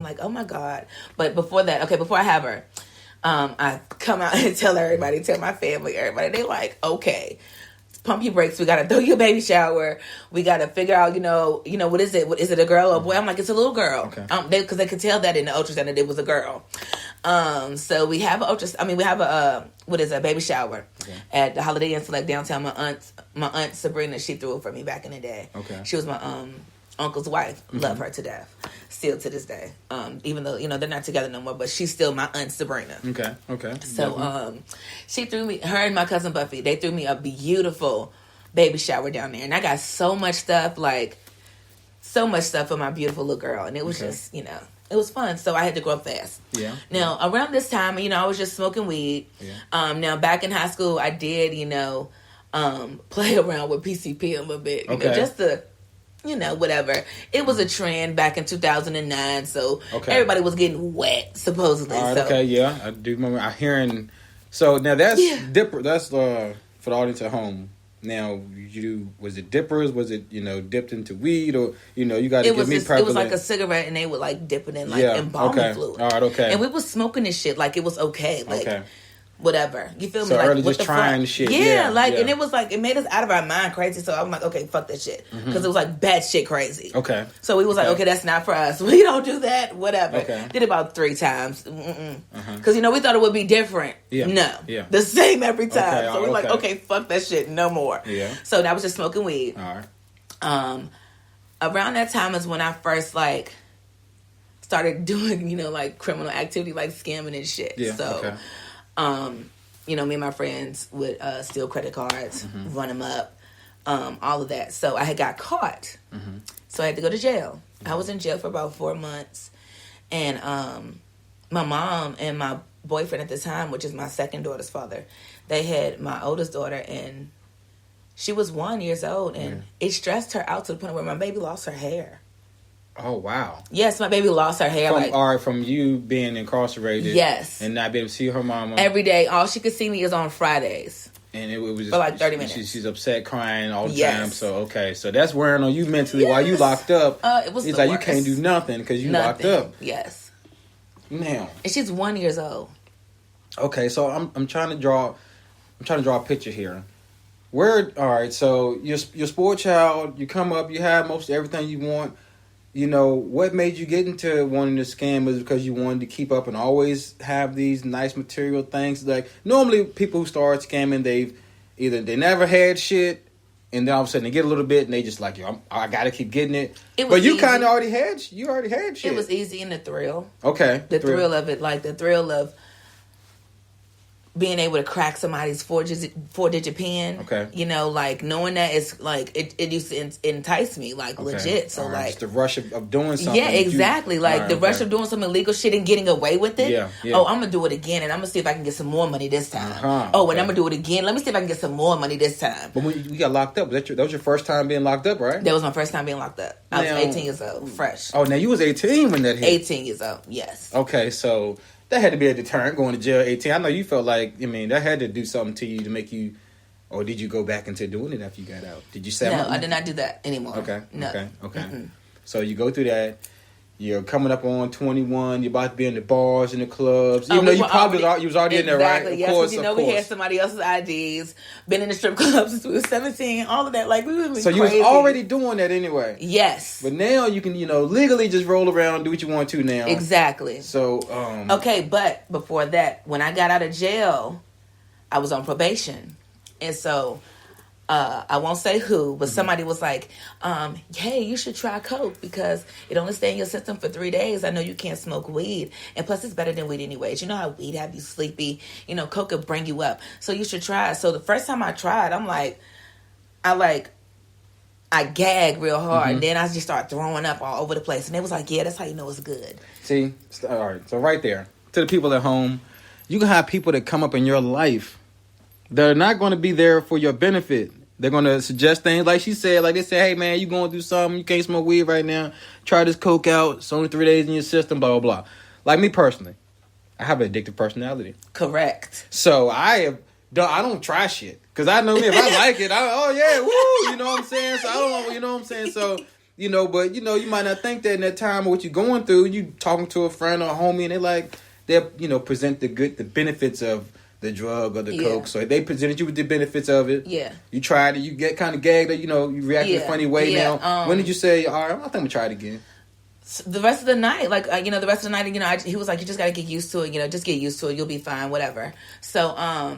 I'm like, oh my God. But before that, okay, before I have her, I come out and tell everybody, tell my family, everybody. They like, okay, pump your brakes. We got to throw you a baby shower. We got to figure out, what is it? What, is it a girl or a boy? I'm like, it's a little girl. Okay. Because they could tell that in the ultrasound that it was a girl. So we have a baby shower at the Holiday Inn Select downtown. My aunt Sabrina, she threw it for me back in the day. Okay. She was my uncle's wife. Love her to death. Still to this day. Even though, they're not together no more, but she's still my aunt Sabrina. Okay. So she threw me, her and my cousin Buffy, they threw me a beautiful baby shower down there. And I got so much stuff for my beautiful little girl. And it was just, it was fun. So I had to grow up fast. Yeah. Now, around this time, I was just smoking weed. Yeah. Now, back in high school, I did, play around with PCP a little bit. Just to, whatever. It was a trend back in 2009, so everybody was getting wet, supposedly. All right, okay, yeah. I do remember hearing... So, now that's Dipper. That's for the audience at home. Now, was it dippers? Was it, dipped into weed? Or, you got to give me prevalent... It was like a cigarette, and they would, dip it in, embalming fluid. All right, okay. And we was smoking this shit like it was okay. Whatever. You feel me? So early just trying shit. Yeah, and it was it made us out of our mind crazy. So I'm like, okay, fuck that shit. Because it was bad shit crazy. Okay. So we was like, okay, that's not for us. We don't do that. Whatever. Okay. Did it about 3 times. Because, we thought it would be different. Yeah. No. Yeah. The same every time. Okay, So we're like, okay, fuck that shit. No more. Yeah. So I was just smoking weed. All right. Around that time is when I first, started doing, criminal activity, scamming and shit. Yeah. So, me and my friends would steal credit cards, run them up, all of that. So I had got caught. So I had to go to jail. I was in jail for about 4 months. And my mom and my boyfriend at the time, which is my second daughter's father, they had my oldest daughter, and she was 1 year old, and it stressed her out to the point where my baby lost her hair. Oh, wow. Yes, my baby lost her hair. From you being incarcerated. Yes. And not being able to see her mama. Every day. All she could see me is on Fridays. And it was just... For 30 minutes. She's upset, crying all the time. So, okay. So that's wearing on you mentally while you locked up. It was It's the you worst. can't do nothing because you locked up. Yes. Now. And she's 1 year old. Okay, so I'm trying to draw a picture here. All right, so you're spoiled child, you come up, you have most everything you want. What made you get into wanting to scam? Was because you wanted to keep up and always have these nice material things? Normally people who start scamming, they never had shit, and then all of a sudden they get a little bit and they just I gotta keep getting it. But you kind of already had shit. It was easy in the thrill. Okay. The thrill of it, the thrill of being able to crack somebody's four-digit pin. Okay. Knowing that it's it used to entice me, legit. So just the rush of doing something. Yeah, exactly. Rush of doing some illegal shit and getting away with it. Yeah. Oh, I'm gonna do it again, and I'm gonna see if I can get some more money this time. And I'm gonna do it again. Let me see if I can get some more money this time. But when you got locked up, that was your first time being locked up, right? That was my first time being locked up. I was 18 years old, fresh. Oh, now you was 18 when that hit. 18 years old, yes. Okay, so that had to be a deterrent going to jail at 18. I know you felt that had to do something to you to make you, or did you go back into doing it after you got out? Did you say no? I did not do that anymore. Okay, no. Okay. Mm-mm. So you go through that. You're coming up on 21. You're about to be in the bars and the clubs. Even though you was already in there, right? Exactly. Yes, because we had somebody else's IDs. Been in the strip clubs since we were 17. All of that, we was so crazy. You was already doing that anyway. Yes. But now you can, legally just roll around, do what you want to now. Exactly. So okay, but before that, when I got out of jail, I was on probation, and so. I won't say who, but somebody was like, hey, you should try coke because it only stay in your system for 3 days. I know you can't smoke weed. And plus, it's better than weed anyways. You know how weed have you sleepy? Coke could bring you up. So you should try it. So the first time I tried, I gagged real hard. And then I just started throwing up all over the place. And they was like, yeah, that's how you know it's good. See? All right. So right there, to the people at home, you can have people that come up in your life. They're not going to be there for your benefit. They're going to suggest things like she said. They say, hey, man, you going through something. You can't smoke weed right now. Try this coke out. It's only 3 days in your system, blah, blah, blah. Me personally, I have an addictive personality. Correct. So I don't try shit. Because I know me, if I like it, you know what I'm saying? So I don't, you know what I'm saying? So But you might not think that in that time of what you're going through, you talking to a friend or a homie, and they'll present the benefits of the drug or the coke. So they presented you with the benefits of it. Yeah. You tried it. You get kind of gagged. You react in a funny way. Now, when did you say, all right, I think I'm gonna try it again? The rest of the night, the rest of the night, he was like, you just got to get used to it, just get used to it, you'll be fine, whatever. So, I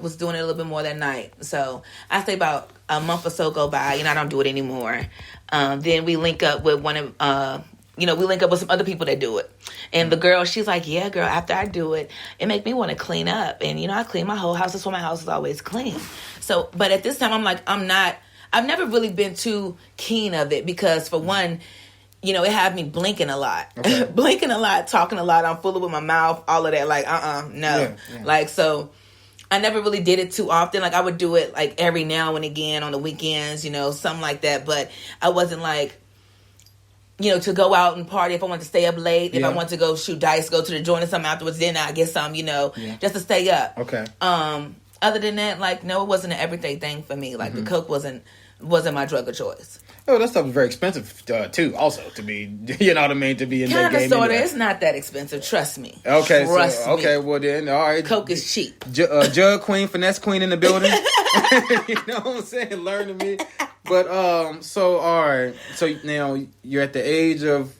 was doing it a little bit more that night. So, I say about a month or so go by, I don't do it anymore. Then we link up with we link up with some other people that do it. And the girl, she's like, yeah, girl, after I do it, it make me want to clean up. And, I clean my whole house. That's why my house is always clean. So, but at this time, I'm like, I've never really been too keen of it because, for one, it had me blinking a lot. Okay. Blinking a lot, talking a lot. I'm full with my mouth, all of that. Like, no. Yeah. So I never really did it too often. Like, I would do it, every now and again on the weekends, something like that. But I wasn't to go out and party if I wanted to stay up late. If I wanted to go shoot dice, go to the joint or something afterwards, then I get some, just to stay up. Okay. Other than that, no, it wasn't an everyday thing for me. The coke wasn't my drug of choice. Oh, that stuff is very expensive too. Also, to be, you know what I mean, to be in that game. Kind of, it's not that expensive. Trust me. Okay, trust me. Okay, well then, all right. Coke is cheap. Jug queen, finesse queen in the building. You know what I'm saying? Learn to me. But so all right. So now you're at the age of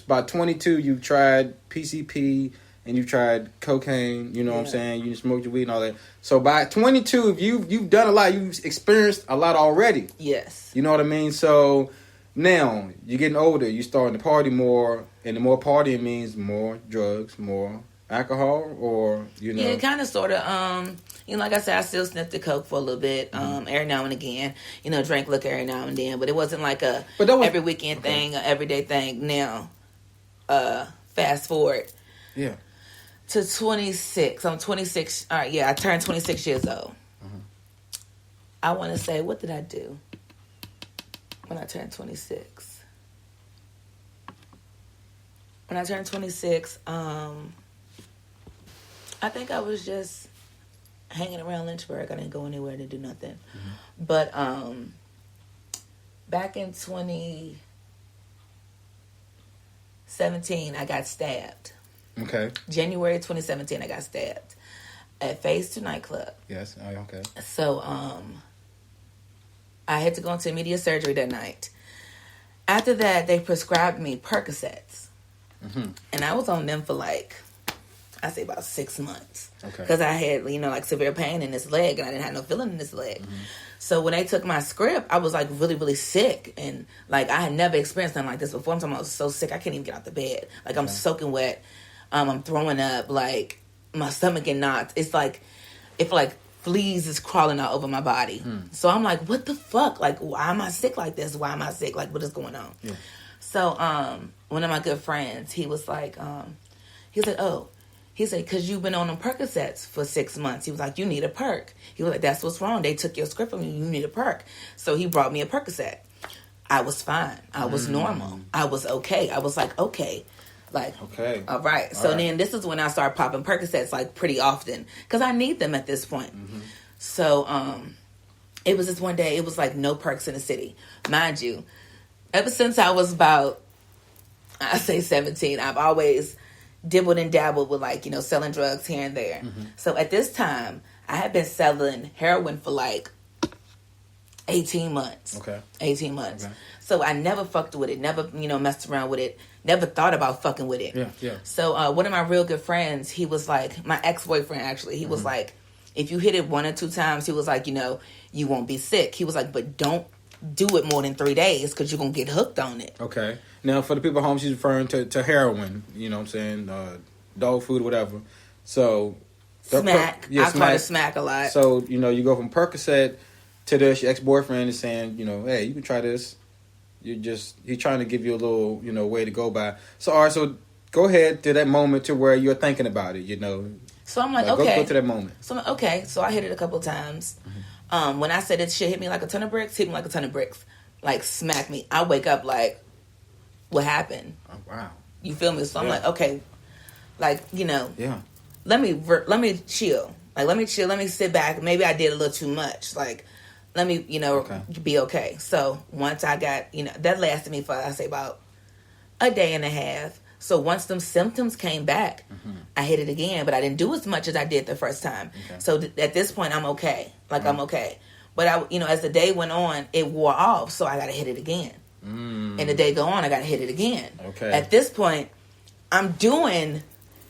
about 22. You've tried PCP and you've tried cocaine. You know what I'm saying? You smoked your weed and all that. So by 22, if you've done a lot, you've experienced a lot already. Yes. You know what I mean? So now you're getting older, you're starting to party more, and the more partying means more drugs, more alcohol, or Yeah, kind of, sort of. Like I said, I still sniffed the coke for a little bit, every now and again. Drank liquor every now and then, but it wasn't like every weekend thing, or everyday thing. Now, fast forward. Yeah. To 26. I'm 26. All right, yeah, I turned 26 years old. Mm-hmm. I want to say, what did I do when I turned 26? When I turned 26, I think I was just hanging around Lynchburg. I didn't go anywhere to do nothing. Mm-hmm. But back in 2017, I got stabbed. Okay. January 2017, I got stabbed at Phase 2 nightclub. Yes. Oh, okay. So, I had to go into immediate surgery that night. After that, they prescribed me Percocets. Mm-hmm. And I was on them for I say about 6 months. Okay. Because I had, severe pain in this leg, and I didn't have no feeling in this leg. Mm-hmm. So when they took my script, I was really, really sick. And I had never experienced something like this before. I was so sick, I can't even get out the bed. Okay. I'm soaking wet. I'm throwing up, my stomach getting knocked. It's if fleas is crawling all over my body. So I'm like, what the fuck? Why am I sick like this? Why am I sick? What is going on? Yeah. So one of my good friends, he was like, oh, he said, because you've been on them Percocets for 6 months. He was like, you need a perk. He was like, that's what's wrong. They took your script from you. You need a perk. So he brought me a Percocet. I was fine. I was normal. I was okay. I was like, okay. Okay. All right. So then this is when I started popping Percocets pretty often because I need them at this point. Mm-hmm. So it was this one day. It was no perks in the city, mind you. Ever since I was about, I say 17, I've always dibbled and dabbled with selling drugs here and there. Mm-hmm. So at this time, I had been selling heroin for 18 months. Okay. 18 months. Okay. So I never fucked with it. Never, messed around with it. Never thought about fucking with it. Yeah, yeah. So one of my real good friends, he was my ex-boyfriend actually, he was if you hit it 1 or 2 times, he was you won't be sick. He was but don't do it more than 3 days because you're going to get hooked on it. Okay. Now, for the people at home, she's referring to heroin, you know what I'm saying, dog food, whatever. So... Smack. I call it smack a lot. So, you go from Percocet to this, your ex-boyfriend is saying, hey, you can try this. He's trying to give you a little, way to go by. So, all right, so go ahead to that moment to where you're thinking about it, So I'm okay. Go to that moment. So I'm okay. So I hit it a couple of times. Mm-hmm. When I said it shit hit me like a ton of bricks, smack me. I wake up what happened? Oh, wow. You feel me? So I'm okay. Yeah. Let me chill. Let me chill. Let me sit back. Maybe I did a little too much. let me, be okay. So once I got, that lasted me for, I say, about a day and a half. So once them symptoms came back, I hit it again, but I didn't do as much as I did the first time. Okay. So at this point, I'm okay. Like, I'm okay. But as the day went on, it wore off, so I got to hit it again. And the day go on, I got to hit it again. Okay. At this point, I'm doing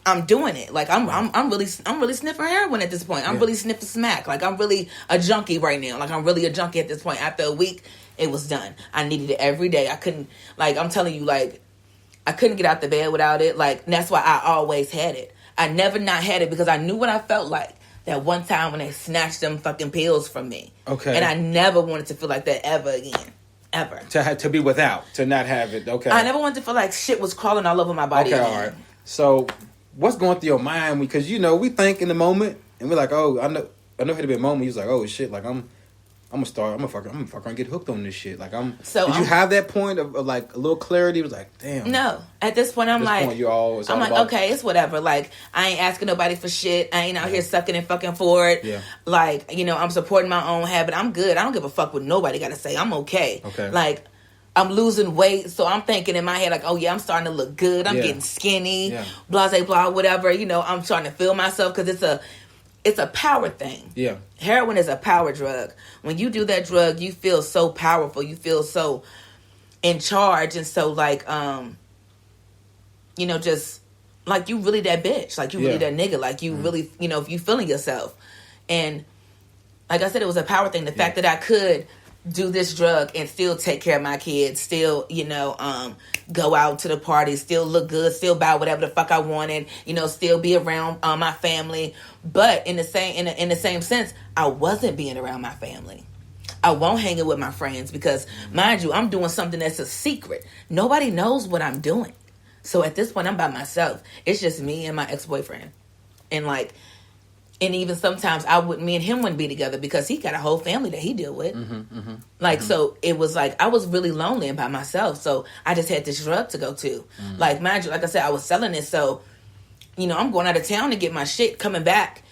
it. Like, I'm really sniffing heroin at this point. I'm really sniffing smack. Like, I'm really a junkie right now. Like, I'm really a junkie at this point. After a week, it was done. I needed it every day. I couldn't, like, I'm telling you, like, I couldn't get out the bed without it. Like, that's why I always had it. I never not had it because I knew what I felt like that one time when they snatched them fucking pills from me. Okay. And I never wanted to feel like that ever again. Ever. To be without. To not have it. Okay. I never wanted to feel like shit was crawling all over my body again. All right. So, what's going through your mind? Because, we think in the moment, and we're like, oh, I know it had to be a moment. He's like, oh, shit, like, I'm gonna fucking get hooked on this shit. Like, did you have that point of like a little clarity? It was like, damn. No, at this point, I'm like, okay, it's whatever. Like, I ain't asking nobody for shit. I ain't out here sucking and fucking for it. Yeah. Like, I'm supporting my own habit. I'm good. I don't give a fuck what nobody got to say. I'm okay. Okay. Like, I'm losing weight, so I'm thinking in my head like, oh yeah, I'm starting to look good. I'm getting skinny. Blah, blah, blah, whatever. I'm trying to feel myself because it's a power thing. Yeah. Heroin is a power drug. When you do that drug, you feel so powerful. You feel so in charge. And so, like, just, like, you really that bitch. Like, you really that nigga. Like, you really, if you feeling yourself. And, like I said, it was a power thing. The fact that I could do this drug and still take care of my kids, still, go out to the party, still look good, still buy whatever the fuck I wanted, still be around my family. But in the same sense, I wasn't being around my family. I won't hang it with my friends because, mind you, I'm doing something that's a secret. Nobody knows what I'm doing. So at this point, I'm by myself. It's just me and my ex-boyfriend. And even sometimes me and him wouldn't be together because he got a whole family that he deal with. So it was like, I was really lonely and by myself. So I just had this drug to go to. Like, mind you, like I said, I was selling it. So, I'm going out of town to get my shit, coming back,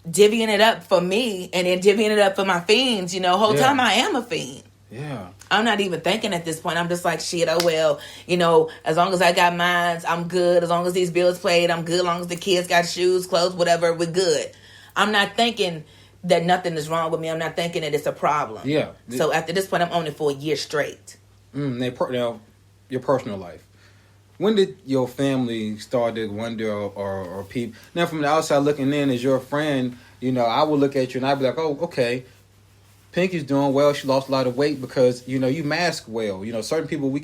divvying it up for me and then divvying it up for my fiends. Whole time I am a fiend. Yeah. I'm not even thinking at this point. I'm just like, shit, oh well, as long as I got mines, I'm good. As long as these bills paid, I'm good. As long as the kids got shoes, clothes, whatever, we're good. I'm not thinking that nothing is wrong with me. I'm not thinking that it's a problem. Yeah. So after this point, I'm on it for a year straight. Now, your personal life. When did your family start to wonder or peep? Now, from the outside looking in, as your friend, I would look at you and I'd be like, oh, okay. Pinky's doing well. She lost a lot of weight because, you mask well. Certain people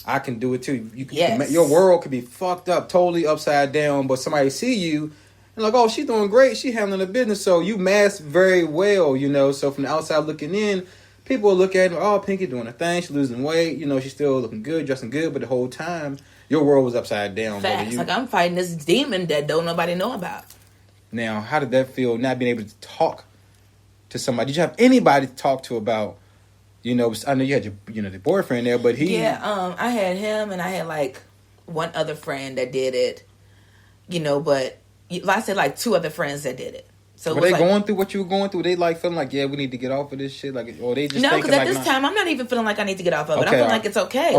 I can do it too. Your world could be fucked up, totally upside down, but somebody see you and like, oh, she's doing great. She handling the business. So you mask very well, So from the outside looking in, people will look at her, oh, Pinky doing a thing. She's losing weight. She's still looking good, dressing good. But the whole time, your world was upside down. Facts. Like, I'm fighting this demon that don't nobody know about. Now, how did that feel, not being able to talk to somebody? Did you have anybody to talk to about, I know you had your the boyfriend there, but he... Yeah, I had him and I had, like, one other friend that did it, but I said, like, two other friends that did it. So were they going through what you were going through? They, like, feeling like, yeah, we need to get off of this shit? Like, or they just No, because at this time, I'm not even feeling like I need to get off of it. I'm feeling like it's okay.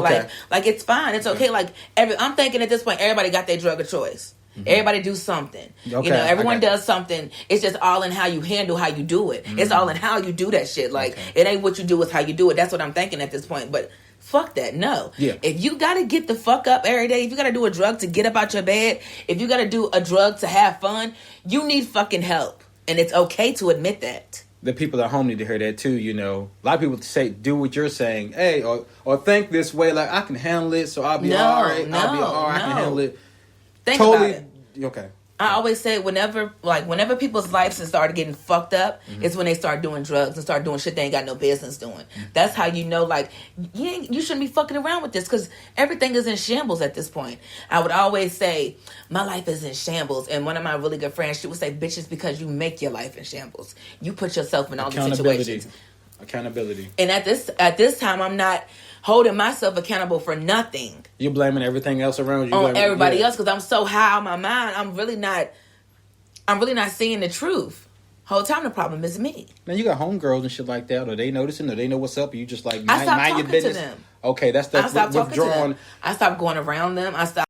Like, it's fine. It's okay. Like, I'm thinking at this point, everybody got their drug of choice. Mm-hmm. Everybody do something. Okay, everyone does something. It's just all in how you handle how you do it. Mm-hmm. It's all in how you do that shit. Like, it ain't what you do, it's how you do it. That's what I'm thinking at this point. But fuck that. No. Yeah. If you gotta get the fuck up every day, if you gotta do a drug to get up out your bed, if you gotta do a drug to have fun, you need fucking help. And it's okay to admit that. The people at home need to hear that too, A lot of people say, do what you're saying. Hey, or think this way, like, I can handle it, so I'll be all right. I'll be all right. I can handle it. Think about it. Okay. I always say whenever people's lives started getting fucked up, it's when they start doing drugs and start doing shit they ain't got no business doing. That's how you know, like, you shouldn't be fucking around with this because everything is in shambles at this point. I would always say, my life is in shambles. And one of my really good friends, she would say, bitch, it's because you make your life in shambles. You put yourself in all these situations. Accountability. And at this time, I'm not holding myself accountable for nothing. You're blaming everything else around you. On everybody else because I'm so high on my mind. I'm really not seeing the truth. Whole time the problem is me. Man, you got homegirls and shit like that. Are they noticing? Or they know what's up? Or you just like I stopped mind your talking business? to them. Okay, that's I stopped talking to withdrawing. them. I stopped going around them. I stopped